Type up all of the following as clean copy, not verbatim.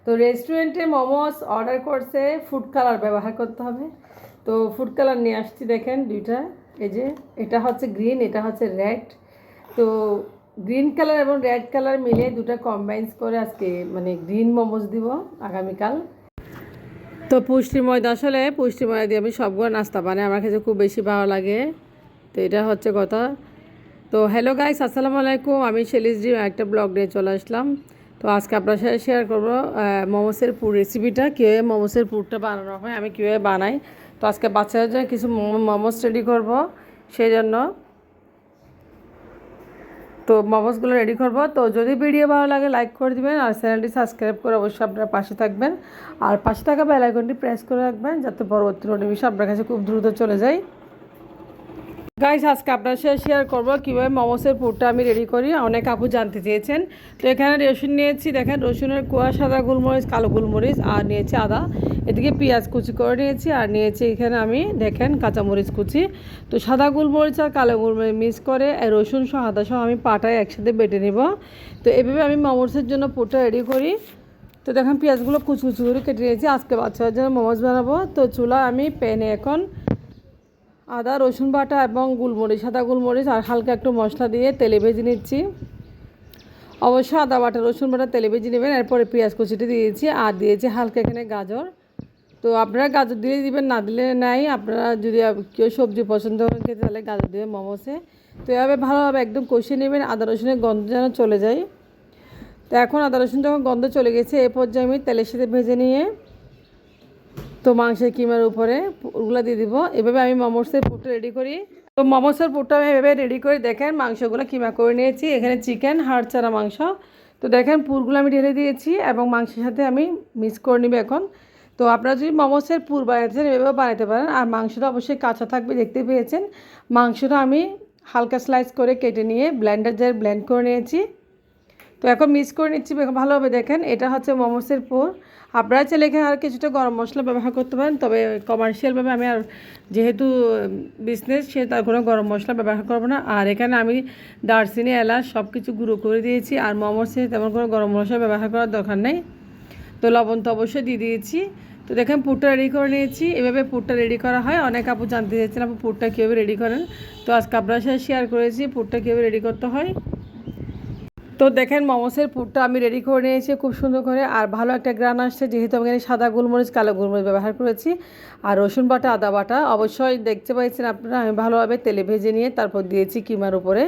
তো রেস্টুরেন্টে মোমোস অর্ডার করছে, ফুড কালার ব্যবহার করতে হবে। তো ফুড কালার নিয়ে আসছি, দেখেন দুইটা। এই যে এটা হচ্ছে গ্রিন, এটা হচ্ছে রেড। তো গ্রিন কালার এবং রেড কালার মিলে দুটো কম্বাইন্স করে আজকে মানে গ্রিন মোমোস দিব আগামীকাল। তো পুষ্টি ময়দা, আসলে পুষ্টি ময়দা দিয়ে আমি সবগুলো নাস্তা বানাই, আমার কাছে খুব বেশি ভালো লাগে। তো এটা হচ্ছে কথা। তো হ্যালো গাইস, আসসালামু আলাইকুম। আমি শেলিস জি একটা ব্লগ নিয়ে চলে আসলাম। তো আজকে আপনার সাথে শেয়ার করবো মোমোসের পুর রেসিপিটা, কীভাবে মোমোসের পুরটা বানানো হয়, আমি কীভাবে বানাই। তো আজকে বাচ্চাদের জন্য কিছু মোমোস রেডি করব, সেই জন্য তো মোমোসগুলো রেডি করব। তো যদি ভিডিও ভালো লাগে লাইক করে দিবেন, আর চ্যানেলটি সাবস্ক্রাইব করে অবশ্যই আপনার পাশে থাকবেন, আর পাশে থাকা বেল আইকনটি প্রেস করে রাখবেন যাতে পরবর্তী নোটিফিকেশন আপনার কাছে খুব দ্রুত চলে যায়। গাইস, আজকে আপনার সাথে শেয়ার করবো কীভাবে মোমোসের পুরটা আমি রেডি করি। অনেক আপু জানতে চেয়েছেন। তো এখানে রসুন নিয়েছি, দেখেন রসুনের কোয়া, সাদা গোলমরিচ, কালো গোলমরিচ, আর নিয়েছি আদা। এদিকে পেঁয়াজ কুচি করে নিয়েছি, আর নিয়েছি এখানে আমি দেখেন কাঁচামরিচ কুচি। তো সাদা গোলমরিচ আর কালো গোলমরিচ মিক্স করে রসুন সহ আদা সহ আমি পাটায় একসাথে বেটে নেব। তো এভাবে আমি মোমোসের জন্য পুরটা রেডি করি। তো দেখেন পেঁয়াজগুলো কুচি কুচি করে কেটে নিয়েছি, আজকে বাচ্চাদের জন্য মোমোস বানাবো। তো চুলা আমি প্যানে এখন আদা রসুন বাটা এবং গোলমরিচ, সাদা গোলমরিচ আর হালকা একটু মশলা দিয়ে তেলে ভেজে নিচ্ছি। অবশ্যই আদা বাটা রসুন বাটা তেলে ভেজে নেবেন। এরপরে পেঁয়াজ কুচিটা দিয়েছি, আর দিয়েছি হালকা এখানে গাজর। তো আপনারা গাজর দিয়ে দিবেন, না দিলে নাই। আপনারা যদি কেউ সবজি পছন্দ করেন খেতে, তাহলে গাজর দেবেন মোমোসে। তো এভাবে ভালোভাবে একদম কষিয়ে নেবেন, আদা রসুনের গন্ধ যেন চলে যায়। তো এখন আদা রসুন যখন গন্ধ চলে গেছে, এ পর্যায়ে আমি তেলের সাথে ভেজে নিয়ে তো মাংসের কিমার উপরে ওগুলো দিয়ে দিব। এভাবে আমি মোমোসের পুরটা রেডি করি। তো মোমোসের পুরটা আমি এভাবে রেডি করে দেখেন মাংসগুলো কিমা করে নিয়েছি। এখানে চিকেন হাড় ছাড়া মাংস। তো দেখেন পুরগুলো আমি ঢেলে দিয়েছি এবং মাংসের সাথে আমি মিক্স করে নিব এখন। তো আপনারা যদি মোমোসের পুর বানাতে চান এভাবে বানাতে পারেন। আর মাংসটা অবশ্যই কাঁচা থাকবে, দেখতে পেয়েছেন। মাংসটা আমি হালকা স্লাইস করে কেটে নিয়ে ব্লেন্ডার জারে ব্লেন্ড করে নিয়েছি। তো এখন মিক্স করে নিচ্ছি ভালোভাবে। দেখেন এটা হচ্ছে মোমোসের পুর। আপনারা চাইলে এখানে আর কিছুটা গরম মশলা ব্যবহার করতে পারেন, তবে কমার্শিয়ালভাবে আমি আর যেহেতু বিজনেস, সে তার কোনো গরম মশলা ব্যবহার করবো না। আর এখানে আমি দারচিনি এলাচ সব কিছু গুঁড়ো করে দিয়েছি, আর মোমোসে তেমন কোনো গরম মশলা ব্যবহার করার দরকার নেই। তো লবণ তো অবশ্যই দিয়ে দিয়েছি। তো দেখেন পুরটা রেডি করে নিয়েছি। এভাবে পুরটা রেডি করা হয়। অনেক আপু জানতে চেয়েছেন আপু পুরটা কীভাবে রেডি করেন। তো আজকে আপনার সাথে শেয়ার করেছি পুরটা কীভাবে রেডি করতে হয়। তো দেখেন মোমোসের পুরটা আমি রেডি করে নিয়েছি খুব সুন্দর করে, আর ভালো একটা গ্রান আসছে, যেহেতু আমি এখানে সাদা গোলমরিচ কালো গোলমরিচ ব্যবহার করেছি, আর রসুন বাটা আদা বাটা অবশ্যই দেখতে পাচ্ছেন আপনারা। আমি ভালোভাবে তেলে ভেজে নিয়ে তারপর দিয়েছি কিমার উপরে।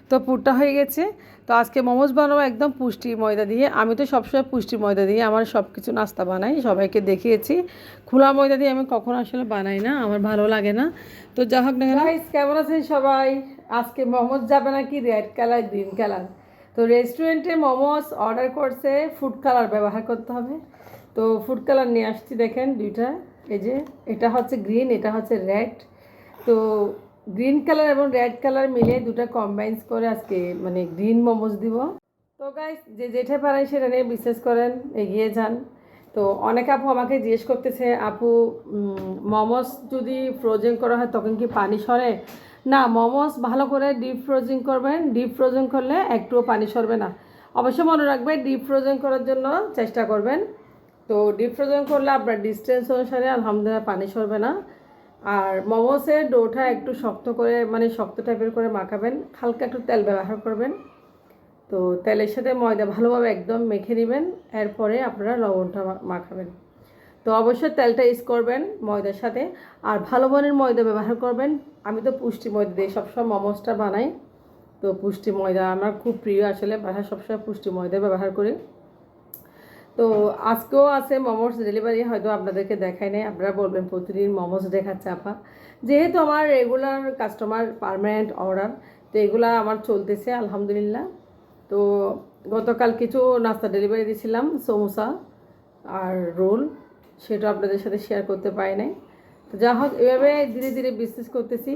তো পুরটা হয়ে গেছে। তো আজকে মোমোস বানাবো একদম পুষ্টি ময়দা দিয়ে। আমি তো সবসময় পুষ্টি ময়দা দিয়ে আমার সব কিছু নাস্তা বানাই, সবাইকে দেখিয়েছি। খোলা ময়দা দিয়ে আমি কখনো আসলে বানাই না, আমার ভালো লাগে না। তো যা হোক না, কেমন আছেন সবাই? আজকে মোমোস যাবে নাকি রেড কালার গ্রিন কালার। তো রেস্টুরেন্টে মোমোস অর্ডার করছে, ফুড কালার ব্যবহার করতে হবে। তো ফুড কালার নিয়ে আসছি, দেখেন দুইটা। এই যে এটা হচ্ছে গ্রিন, এটা হচ্ছে রেড। তো গ্রিন কালার এবং রেড কালার মিলে দুটো কম্বাইন্স করে আজকে মানে গ্রিন মোমোস দিব। তো গাইস, যে যেটা পারেন সেটা নিয়ে বিশেষ করেন, এগিয়ে যান। তো অনেক আপু আমাকে জিজ্ঞেস করতেছে, আপু মোমোস যদি ফ্রোজেন করা হয় তখন কি পানি সরে? না, মোমোস ভালো করে ডিপ ফ্রোজিং করবেন। ডিপ ফ্রোজেন করলে একটুও পানি সরবে না। অবশ্যই মনে রাখবেন ডিপ ফ্রোজেন করার জন্য চেষ্টা করবেন। তো ডিপ ফ্রোজেন করলে আপনার ডিস্টেন্স অনুসারে আলহামদুলিল্লাহ পানি সরবে না। আর মোমোসের ডোটা একটু শক্ত করে মানে শক্ত টাইপের করে মাখাবেন, হালকা একটু তেল ব্যবহার করবেন। তো তেলের সাথে ময়দা ভালোভাবে একদম মেখে নেবেন। এরপরে আপনারা লবণটা মাখাবেন। তো অবশ্যই তেলটা ইউজ করবেন ময়দার সাথে, আর ভালো মানের ময়দা ব্যবহার করবেন। আমি তো পুষ্টি ময়দা দিয়ে সবসময় মোমোসটা বানাই। তো পুষ্টি ময়দা আমার খুব প্রিয়, আসলে বাসায় সবসময় পুষ্টি ময়দা ব্যবহার করি। তো আজকেও আছে মোমোস ডেলিভারি, হয়তো আপনাদেরকে দেখাই নাই। আপনারা বলবেন প্রতিদিন মোমোস দেখাচ্ছে আপা। যেহেতু আমার রেগুলার কাস্টমার, পার্মানেন্ট অর্ডার, তো এগুলা আমার চলতেছে আলহামদুলিল্লাহ। তো গতকাল কিছু নাস্তা ডেলিভারি দিয়েছিলাম, সমোসা আর রোল, সেটা আপনাদের সাথে শেয়ার করতে পারি নাই। তো যা হোক, এভাবে ধীরে ধীরে বিজনেস করতেছি।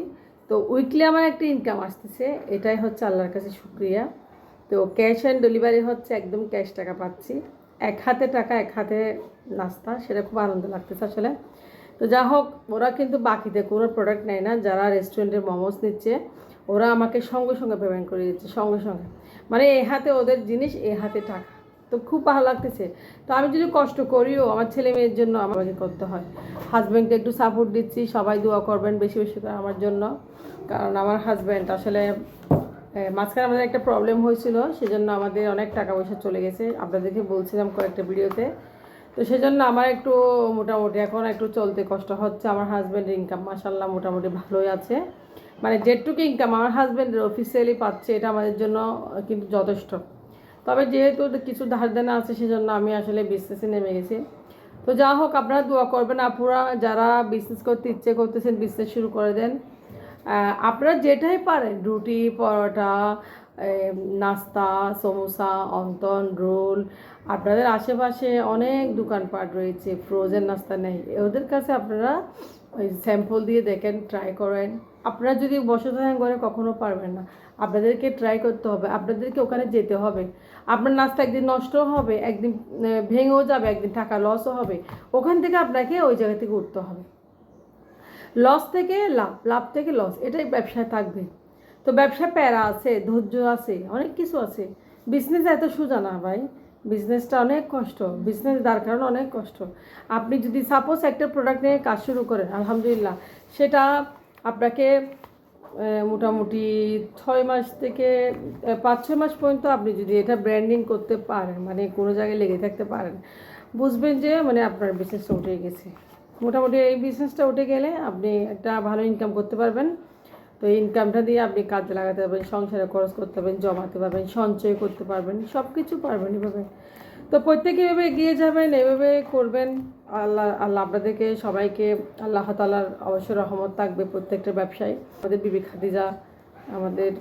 তো উইকলি আমার একটা ইনকাম আসতেছে, এটাই হচ্ছে আল্লাহর কাছে শুক্রিয়া। তো ক্যাশ অ্যান্ড ডেলিভারি হচ্ছে, একদম ক্যাশ টাকা পাচ্ছি, এক হাতে টাকা এক হাতে নাস্তা, সেটা খুব আনন্দ লাগতেছে আসলে। তো যা হোক, ওরা কিন্তু বাকিতে কোনো প্রোডাক্ট নেয় না। যারা রেস্টুরেন্টের মোমোস নিচ্ছে ওরা আমাকে সঙ্গে সঙ্গে পেমেন্ট করে দিচ্ছে, সঙ্গে সঙ্গে। মানে এ হাতে ওদের জিনিস, এ হাতে টাকা। তো খুব ভালো লাগতেছে। তো আমি যদি কষ্ট করিও আমার ছেলে মেয়ের জন্য আমাকে করতে হয়। হাজব্যান্ডকে একটু সাপোর্ট দিচ্ছি, সবাই দোয়া করবেন বেশি বেশি করে আমার জন্য, কারণ আমার হাজব্যান্ড আসলে মাঝখানে আমাদের একটা প্রবলেম হয়েছিল, সেজন্য আমাদের অনেক টাকা পয়সা চলে গেছে, আপনাদেরকে বলছিলাম কয়েকটা ভিডিওতে। তো সেজন্য আমার একটু মোটামুটি এখন একটু চলতে কষ্ট হচ্ছে। আমার হাজব্যান্ডের ইনকাম মাশাআল্লাহ মোটামুটি ভালোই আছে, মানে যেটুকু ইনকাম আমার হাজব্যান্ডের অফিসিয়ালি পাচ্ছে এটা আমাদের জন্য কিন্তু যথেষ্ট। তবে যেহেতু কিছু ধার দেনা আছে সেজন্য আমি আসলে বিজনেসে নেমে গেছি। তো যা হোক, আপনারা দোয়া করবেন, আপুরা যারা বিজনেস করতে ইচ্ছে করতেছেন বিজনেস শুরু করে দেন। আপনারা যেটাই পারেন, রুটি পরোটা, নাস্তা, সমোসা, অন্তন, রোল, আপনাদের আশেপাশে অনেক দোকানপাট রয়েছে ফ্রোজেন নাস্তা নেই, ওদের কাছে আপনারা ওই স্যাম্পল দিয়ে দেখেন, ট্রাই করেন। আপনারা যদি বসে থাকেন ঘরে কখনো পারবেন না, আপনাদেরকে ট্রাই করতে হবে, আপনাদেরকে ওখানে যেতে হবে। আপনার নাস্তা একদিন নষ্টও হবে, একদিন ভেঙেও যাবে, একদিন টাকা লসও হবে, ওখান থেকে আপনাকে ওই জায়গা থেকে উঠতে হবে। লস থেকে লাভ, লাভ থেকে লস, এটাই ব্যবসায় থাকবে। তো ব্যবসায় প্যারা আছে, ধৈর্য আছে, অনেক কিছু আছে। বিজনেস এত সোজা না ভাই, বিজনেসটা অনেক কষ্ট, বিজনেস দাঁড় করানো অনেক কষ্ট। আপনি যদি সাপোজ একটা প্রোডাক্ট নিয়ে কাজ শুরু করেন, আলহামদুলিল্লাহ সেটা আপনাকে মোটামুটি 6 মাস থেকে 5-6 মাস পর্যন্ত আপনি যদি এটা ব্র্যান্ডিং করতে পারেন, মানে কোনো জায়গায় লেগে থাকতে পারেন, বুঝবেন যে মানে আপনার বিজনেসটা উঠে গেছে। মোটামুটি এই বিজনেসটা উঠে গেলে আপনি একটা ভালো ইনকাম করতে পারবেন। তো এই ইনকামটা দিয়ে আপনি কাজে লাগাতে পারবেন, সংসারে খরচ করতে পারবেন, জমাতে পারবেন, সঞ্চয় করতে পারবেন, সব কিছু পারবেন এভাবে। তো প্রত্যেকে এভাবে এগিয়ে যাবেন, এভাবে করবেন। আল্লাহ আল্লাহ আপনাদেরকে সবাইকে, আল্লাহ তাআলার অবশ্যই রহমত থাকবে প্রত্যেকটা ব্যবসায়ী। আমাদের বিবি খাদিজা, আমাদের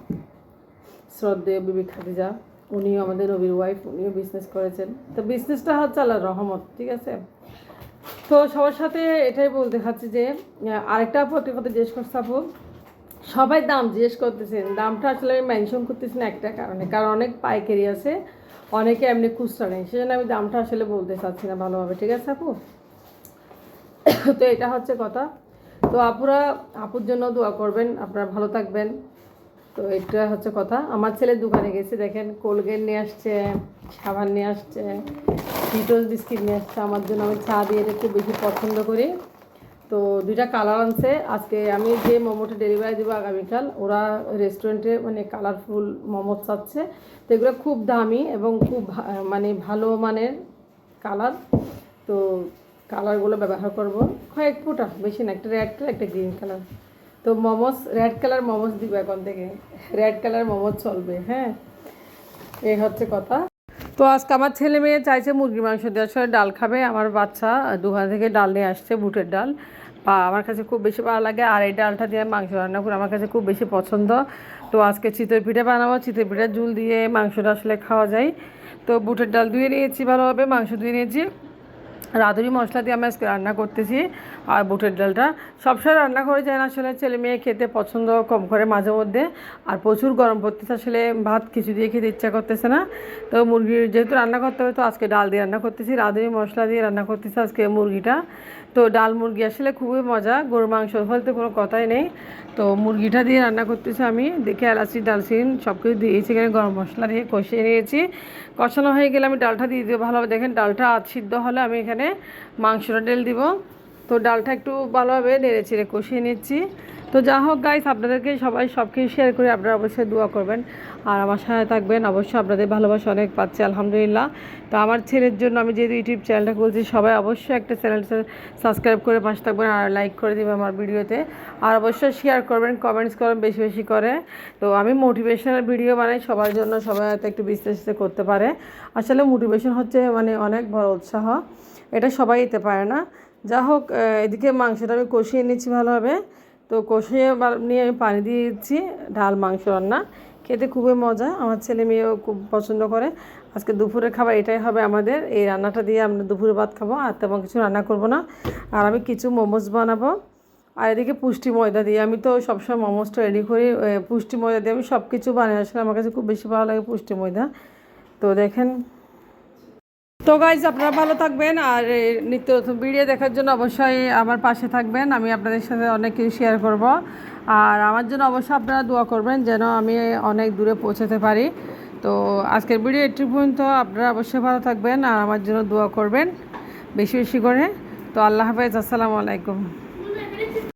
শ্রদ্ধেয় বিবি খাদিজা, উনিও আমাদের নবীর ওয়াইফ, উনিও বিজনেস করেছেন। তো বিজনেসটা হচ্ছে আল্লাহর রহমত, ঠিক আছে। তো সবার সাথে এটাই বলতে চাচ্ছি যে আরেকটা আপু একটা কথা জিজ্ঞেস করছে, আপু সবাই দাম জিজ্ঞেস করতেছেন, দামটা আসলে আমি মেনশন করতেছি না একটা কারণে, কারণ অনেক পাইকারি আছে, অনেকে এমনি খুচরা নেই, সেজন্য আমি দামটা আসলে বলতে চাচ্ছি না ভালোভাবে, ঠিক আছে আপু। তো এটা হচ্ছে কথা। তো আপুর জন্য দোয়া করবেন, আপনারা ভালো থাকবেন। তো এটা হচ্ছে কথা। আমার ছেলের দোকানে গেছি, দেখেন কোলগেট নিয়ে আসছে, সাবান নিয়ে আসছে, চিটোস বিস্কিট নিয়ে আসছে আমার জন্য। আমি চা দিয়ে এটা খুব বেশি পছন্দ করি। তো 2টা কালার আনছে। আজকে আমি যে মোমোটা ডেলিভারি দেবো আগামীকাল, ওরা রেস্টুরেন্টে মানে কালারফুল মোমো চাচ্ছে। তো এগুলো খুব দামি এবং খুব মানে ভালো মানের কালার। তো কালারগুলো ব্যবহার করব কয়েক ফোঁটা, বেশি না, একটা রেড কালার একটা গ্রিন কালার। তো মোমোস, রেড কালার মোমোস দিব এখন থেকে, রেড কালার মোমোস চলবে, হ্যাঁ, এই হচ্ছে কথা। তো আজকে আমার ছেলে মেয়ে চাইছে মুরগির মাংস দেওয়ার সময় ডাল খাবে। আমার বাচ্চা দোকান থেকে ডাল নিয়ে আসছে, বুটের ডাল, বা আমার কাছে খুব বেশি ভালো লাগে। আর এই ডালটা দিয়ে মাংস রান্না করে আমার কাছে খুব বেশি পছন্দ। তো আজকে চিতই পিঠা বানাবো, চিতই পিঠার ঝুল দিয়ে মাংসটা আসলে খাওয়া যায়। তো বুটের ডাল ধুয়ে নিয়েছি ভালোভাবে, মাংস ধুয়ে নিয়েছি, রাঁধুনি মশলা দিয়ে আমি আজকে রান্না করতেছি। আর বুটের ডালটা সবসময় রান্না করে যায় না, আসলে ছেলে মেয়ে খেতে পছন্দ কম করে মাঝে মধ্যে। আর প্রচুর গরম পড়তেছে, আসলে ভাত কিছু দিয়ে খেতে ইচ্ছা করতেছে না। তো মুরগির যেহেতু রান্না করতে হবে, তো আজকে ডাল দিয়ে রান্না করতেছি, রাঁধুনি মশলা দিয়ে রান্না করতেছি আজকে মুরগিটা। তো ডাল মুরগি আসলে খুবই মজা, গরুর মাংস বলতে কোনো কথাই নেই। তো মুরগিটা দিয়ে রান্না করতেছি আমি, দেখে এলাচি ডালচিন সব কিছু দিয়েছি, এখানে গরম মশলা দিয়ে কষিয়ে নিয়েছি। কষানো হয়ে গেলে আমি ডালটা দিয়ে দিব ভালোভাবে। দেখেন ডালটা সিদ্ধ হলে আমি এখানে মাংসটা ঢেলে দিব। তো ডালটা একটু ভালোভাবে নেড়ে চেড়ে কষিয়ে নিচ্ছি। তো যা হোক গাইস, আপনাদেরকে সবাই সব কিছু শেয়ার করে আপনারা অবশ্যই দোয়া করবেন আর আমার সাথে থাকবেন। অবশ্যই আপনাদের ভালোবাসা অনেক পাচ্ছি আলহামদুলিল্লাহ। তো আমার ছেলের জন্য আমি যেহেতু ইউটিউব চ্যানেলটা খুলছি, সবাই অবশ্যই একটা চ্যানেলটা সাবস্ক্রাইব করে পাশে থাকবেন আর লাইক করে দেবেন আমার ভিডিওতে। আর অবশ্যই শেয়ার করবেন, কমেন্টস করবেন বেশি বেশি করে। তো আমি মোটিভেশনাল ভিডিও বানাই সবার জন্য, সবাই হয়তো একটু বিশ্লেষণ করতে পারে। আসলে মোটিভেশন হচ্ছে মানে অনেক বড় উৎসাহ, এটা সবাই দিতে পারে না। যা হোক, এদিকে মাংসটা আমি কষিয়ে নিচ্ছি ভালোভাবে। তো কষিয়ে নিয়ে আমি পানি দিয়ে দিচ্ছি। ডাল মাংস রান্না খেতে খুবই মজা, আমার ছেলে মেয়েও খুব পছন্দ করে। আজকে দুপুরের খাবার এটাই হবে আমাদের, এই রান্নাটা দিয়ে আমরা দুপুরে ভাত খাবো, আর তেমন কিছু রান্না করব না। আর আমি কিছু মোমোস বানাবো। আর এদিকে পুষ্টি ময়দা দিয়ে, আমি তো সবসময় মোমোসটা রেডি করি পুষ্টি ময়দা দিয়ে, আমি সব কিছু বানাই, আসলে আমার কাছে খুব বেশি ভালো লাগে পুষ্টি ময়দা। তো দেখেন। তো গাইজ, আপনারা ভালো থাকবেন আর নিত্য নতুন ভিডিও দেখার জন্য অবশ্যই আমার পাশে থাকবেন। আমি আপনাদের সাথে অনেক কিছু শেয়ার করব। আর আমার জন্য অবশ্যই আপনারা দোয়া করবেন যেন আমি অনেক দূরে পৌঁছাতে পারি। তো আজকের ভিডিও একটু পর্যন্ত। আপনারা অবশ্যই ভালো থাকবেন আর আমার জন্য দোয়া করবেন বেশি বেশি করে। তো আল্লাহ হাফেজ, আসসালামু আলাইকুম।